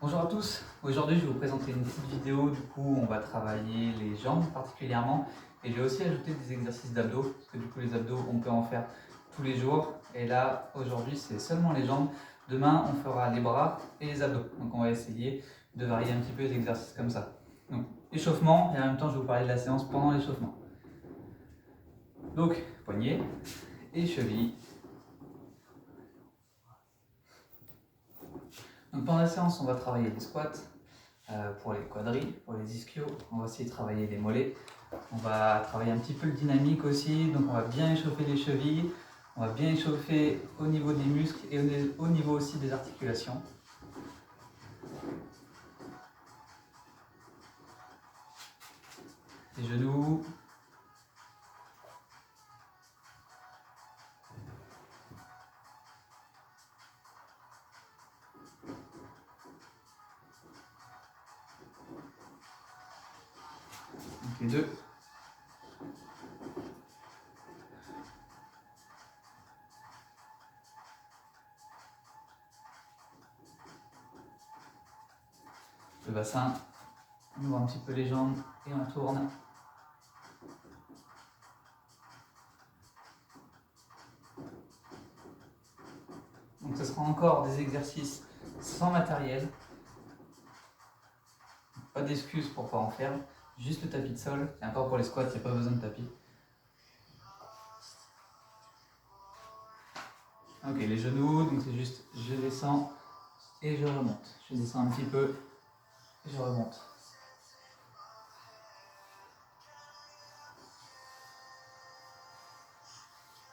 Bonjour à tous, aujourd'hui je vais vous présenter une petite vidéo, du coup on va travailler les jambes particulièrement et j'ai aussi ajouté des exercices d'abdos parce que du coup les abdos on peut en faire tous les jours et là aujourd'hui c'est seulement les jambes, demain on fera les bras et les abdos, donc on va essayer de varier un petit peu les exercices comme ça. Donc échauffement et en même temps je vais vous parler de la séance pendant l'échauffement. Donc poignets et chevilles. Donc pendant la séance on va travailler les squats. Pour les quadris, pour les ischios, on va aussi travailler les mollets. On va travailler un petit peu le dynamique aussi, donc on va bien échauffer les chevilles, on va bien échauffer au niveau des muscles et au niveau aussi des articulations. Les genoux. Donc les deux. Le bassin. On ouvre un petit peu les jambes et on tourne. Donc ce sera encore des exercices sans matériel. Pas d'excuses pour ne pas en faire. Juste le tapis de sol. Et encore pour les squats, il n'y a pas besoin de tapis. Ok, les genoux, donc c'est juste je descends et je remonte. Je descends un petit peu et je remonte.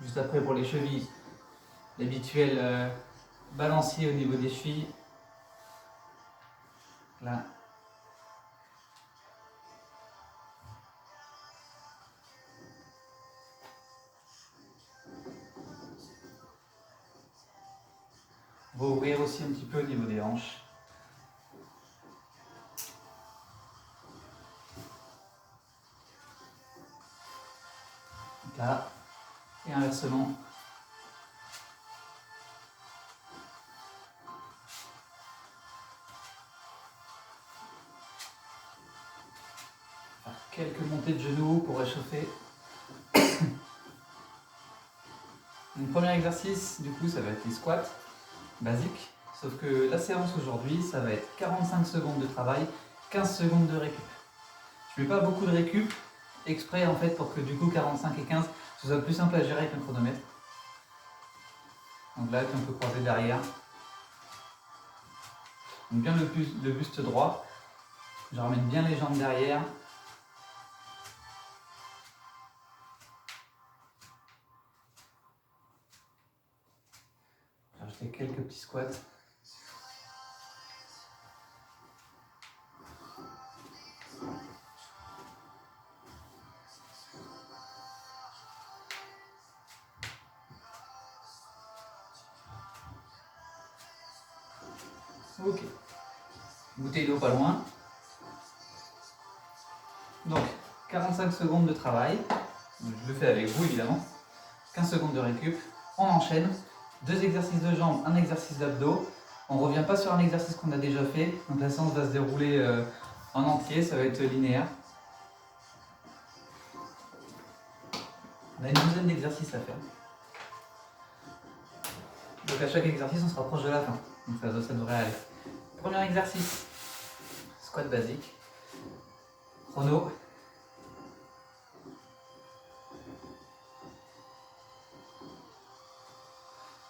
Juste après pour les chevilles, l'habituel balancier au niveau des chevilles. Là. On va ouvrir aussi un petit peu au niveau des hanches. Donc là, et inversement. Faire quelques montées de genoux pour réchauffer. Donc, premier exercice, du coup, ça va être les squats basiques. Sauf que la séance aujourd'hui, ça va être 45 secondes de travail, 15 secondes de récup. Je ne mets pas beaucoup de récup, exprès en fait pour que du coup 45 et 15, ce soit plus simple à gérer avec un chronomètre. Donc là, on peut croiser derrière. Donc bien le buste droit. Je ramène bien les jambes derrière. Je fais quelques petits squats. Ok. Bouteille d'eau pas loin. Donc, 45 secondes de travail. Je le fais avec vous évidemment. 15 secondes de récup. On enchaîne. 2 exercices de jambes, un exercice d'abdos. On ne revient pas sur un exercice qu'on a déjà fait. Donc la séance va se dérouler en entier. Ça va être linéaire. On a une douzaine d'exercices à faire. Donc à chaque exercice, on se rapproche de la fin. Donc ça devrait aller. Premier exercice. Squat basique. Chrono.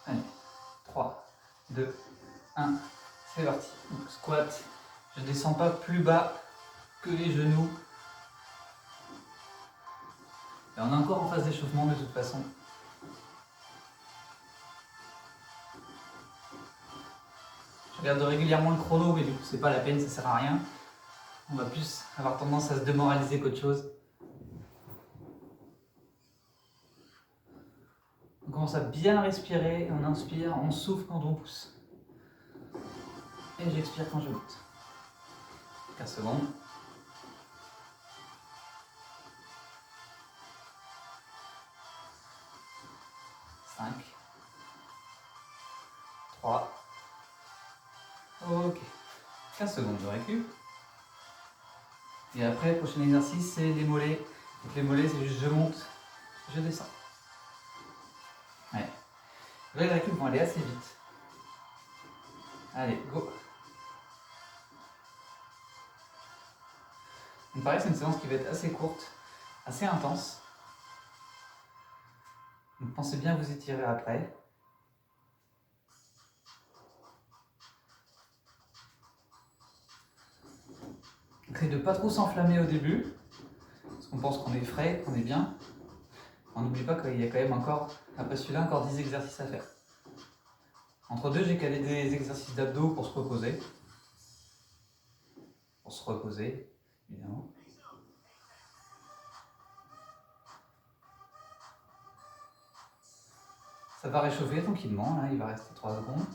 Allez. 3, 2, 1. C'est parti. Donc squat. Je ne descends pas plus bas que les genoux. Et on est encore en phase d'échauffement de toute façon. Je regarde régulièrement le chrono, mais du coup c'est pas la peine, ça sert à rien. On va plus avoir tendance à se démoraliser qu'autre chose. On commence à bien respirer, on inspire, on souffle quand on pousse. Et j'expire quand je monte. 15 secondes. 5. 3. Ok. 15 secondes de récup. Et après, prochain exercice, c'est les mollets. Donc les mollets, c'est juste je monte, je descends. Ouais. Là, les récup vont aller assez vite. Allez, go. Donc pareil, c'est une séance qui va être assez courte, assez intense. Donc pensez bien à vous étirer après. Essayez de ne pas trop s'enflammer au début, parce qu'on pense qu'on est frais, qu'on est bien. On n'oublie pas qu'il y a quand même encore, après celui-là, encore 10 exercices à faire. Entre deux, j'ai calé des exercices d'abdos pour se reposer. Pour se reposer, évidemment. Ça va réchauffer tranquillement, là, il va rester 3 secondes.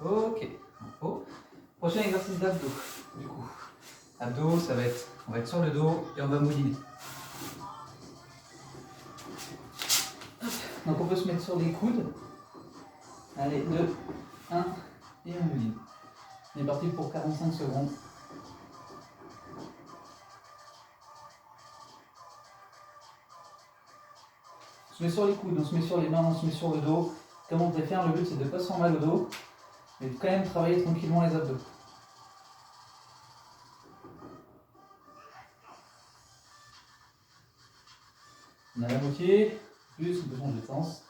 Ok, repos. Prochain exercice d'abdos, du coup. Abdos, ça va être, on va être sur le dos et on va mouliner. Donc on peut se mettre sur les coudes. Allez, 2, 1, et on mouline. On est parti pour 45 secondes. On se met sur les coudes, on se met sur les mains, on se met sur le dos. Comme on préfère, le but c'est de ne pas se faire mal au dos, mais de quand même travailler tranquillement les abdos. On a la moitié, plus on peut changer de sens.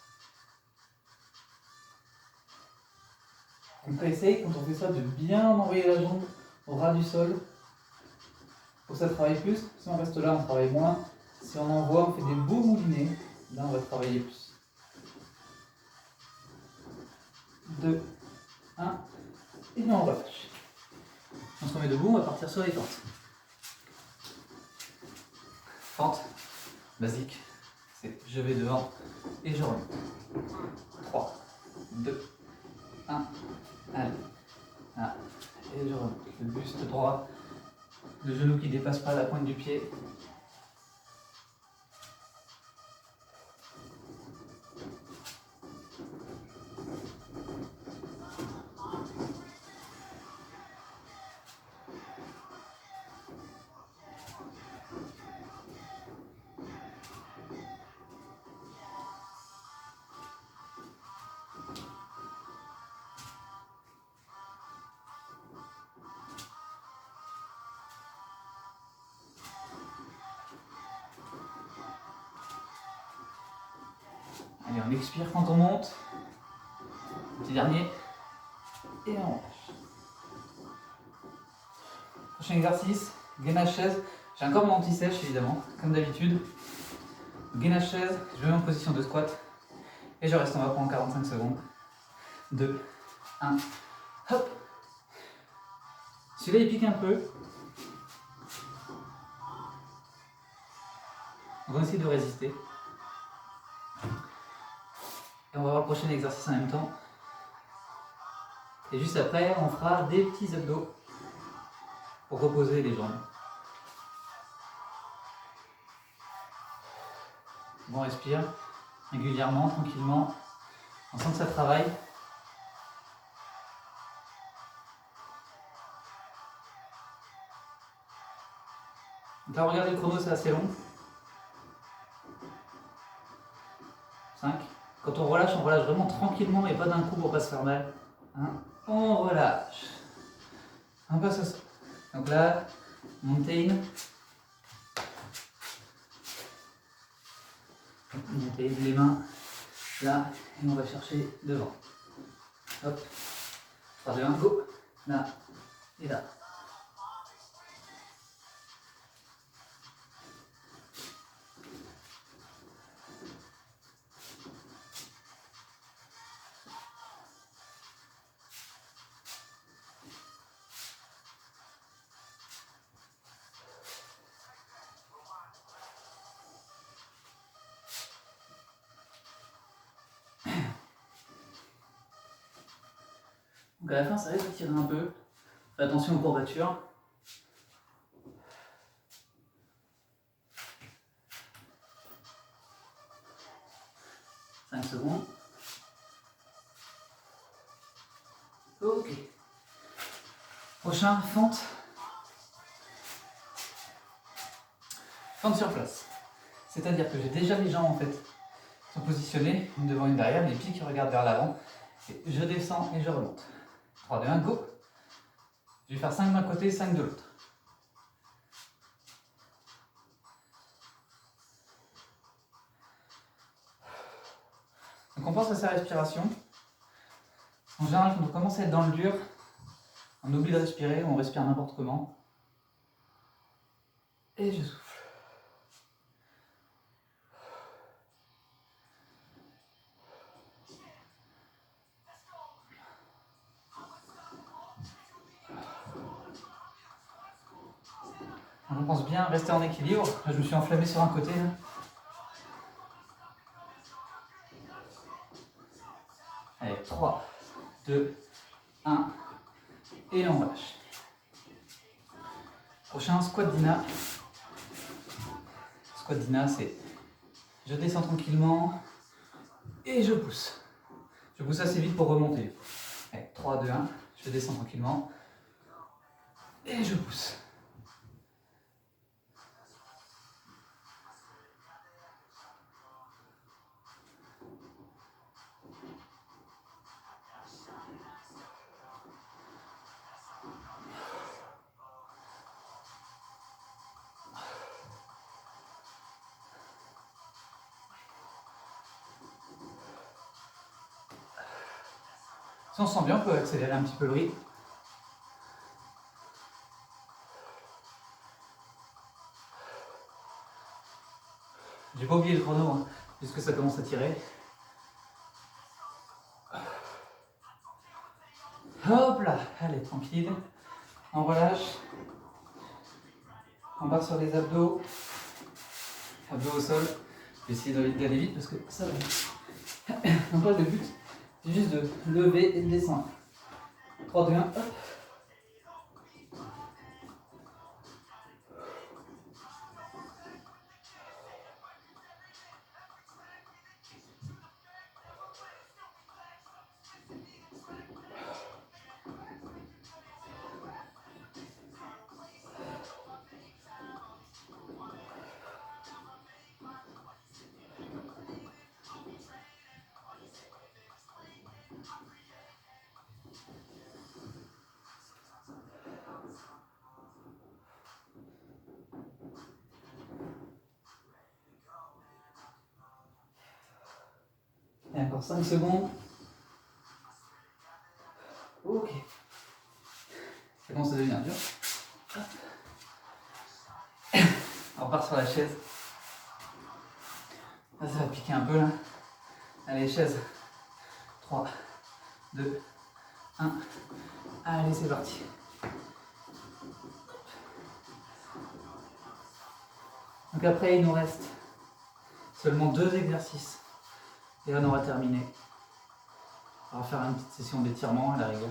On essaye, quand on fait ça, de bien envoyer la jambe au ras du sol. Pour que ça travaille plus. Si on reste là, on travaille moins. Si on envoie, on fait des beaux moulinets. Là, on va travailler plus. 2, 1, et là, on relâche. On se remet debout, on va partir sur les fentes. Fente, basique, c'est je vais devant et je remonte. 3, 2, 1, allez. Ah, et je remonte. Le buste droit, le genou qui ne dépasse pas la pointe du pied. Allez, on expire quand on monte. Petit dernier. Et on relâche. Prochain exercice, gainage chaise. J'ai encore mon anti-sèche évidemment, comme d'habitude. Gainage chaise, je me mets en position de squat. Et je reste en bas pendant 45 secondes. 2, 1, hop. Celui-là il pique un peu. On va essayer de résister. Et on va voir le prochain exercice en même temps. Et juste après, on fera des petits abdos pour reposer les jambes. On respire régulièrement, tranquillement. On sent que ça travaille. Donc là, regardez le chrono, c'est assez long. 5. Quand on relâche vraiment tranquillement, mais pas d'un coup pour pas se faire mal. Hein, on relâche. On passe au sol. Donc là, montée. Montée, les mains là, et on va chercher devant. Hop. 3, 2, 1, go. Là et là. Donc à la fin, ça va s'étirer un peu. Faites attention aux courbatures. Secondes. Ok. Prochain, fente. Fente sur place. C'est-à-dire que j'ai déjà les jambes en fait sont positionnées, une devant une derrière, les pieds qui regardent vers l'avant. Et je descends et je remonte. 3, 2, 1, go. Je vais faire 5 d'un côté, 5 de l'autre. Donc on pense à sa respiration. En général, quand on commence à être dans le dur, on oublie de respirer, on respire n'importe comment. Et je souffle. On pense bien rester en équilibre. Là, je me suis enflammé sur un côté. Là. Allez, 3, 2, 1. Et on lâche. Prochain, squat dina. Squat dina, c'est je descends tranquillement et je pousse. Je pousse assez vite pour remonter. Allez, 3, 2, 1. Je descends tranquillement et je pousse. Si on se sent bien, on peut accélérer un petit peu le rythme. J'ai pas oublié le chrono, hein, puisque ça commence à tirer. Hop là, allez, tranquille. On relâche. On part sur les abdos. Abdos au sol. Je vais essayer d'aller vite parce que ça va. Donc là, le but, c'est juste de lever et de descendre. 3, 2, 1, hop. Et encore 5 secondes. Ok. Ça commence à devenir dur. On repart sur la chaise. Là, ça va piquer un peu là. Allez, chaise. 3, 2, 1. Allez, c'est parti. Donc après, il nous reste seulement 2 exercices. Et là, on aura terminé. On va faire une petite session d'étirement à la rigueur.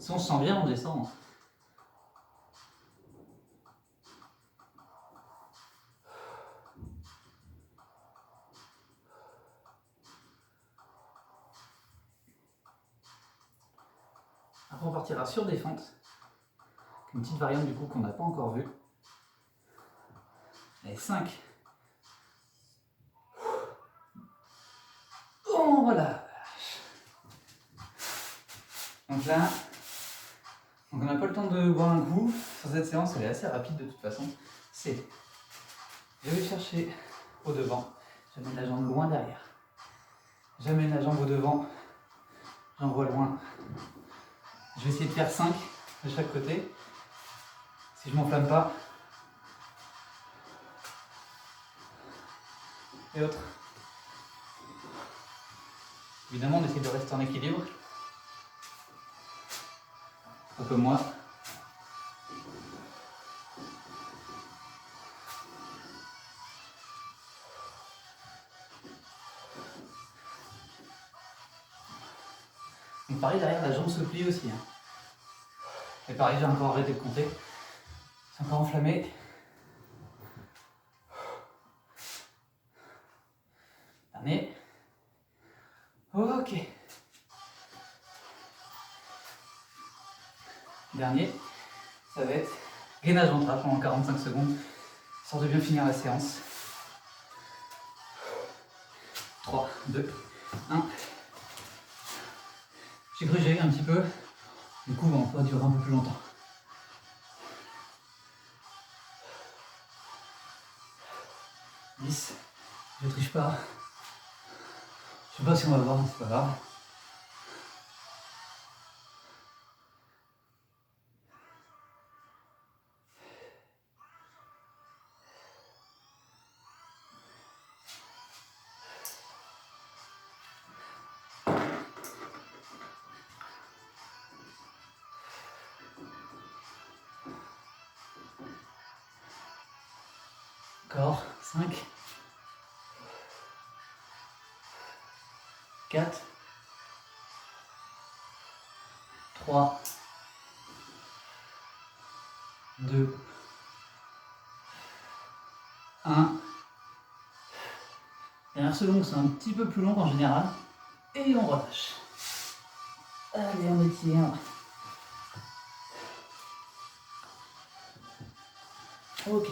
Si on se sent bien, on descend. Après, on partira sur des fentes. Une petite variante du coup qu'on n'a pas encore vue. Allez, 5. On relâche. Donc là, on n'a pas le temps de boire un coup. Sur cette séance, elle est assez rapide de toute façon. C'est, je vais chercher au devant. J'amène la jambe loin derrière. J'amène la jambe au devant. J'envoie loin. Je vais essayer de faire 5 de chaque côté. Si je m'enflamme pas. Et autre. Évidemment, on essaie de rester en équilibre. Un peu moins. Donc pareil, derrière, la jambe se plie aussi. Hein. Et pareil, j'ai encore arrêté de compter. C'est encore enflammé. Dernier. Ok. Dernier, ça va être gainage ventral pendant 45 secondes, histoire de bien finir la séance. 3, 2, 1. J'ai cru que j'ai eu un petit peu, du coup on va durer un peu plus longtemps. Je triche pas. Je sais pas si on va voir, c'est pas grave. Encore 5, 4, 3, 2, 1. Dernière seconde, c'est un petit peu plus long qu'en général. Et on relâche. Allez, on étire. Ok.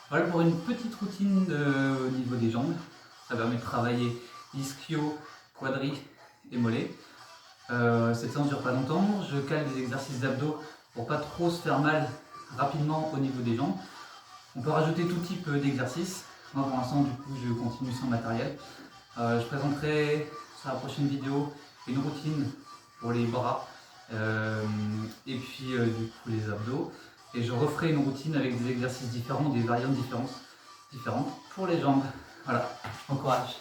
Voilà pour une petite routine au niveau des jambes. Ça permet de travailler ischio, quadri et mollet. Cette séance ne dure pas longtemps. Je cale des exercices d'abdos pour pas trop se faire mal rapidement au niveau des jambes. On peut rajouter tout type d'exercices. Moi pour l'instant du coup je continue sans matériel. Je présenterai sur la prochaine vidéo une routine pour les bras et puis du coup les abdos. Et je referai une routine avec des exercices différents, des variantes différentes pour les jambes. Voilà, bon courage.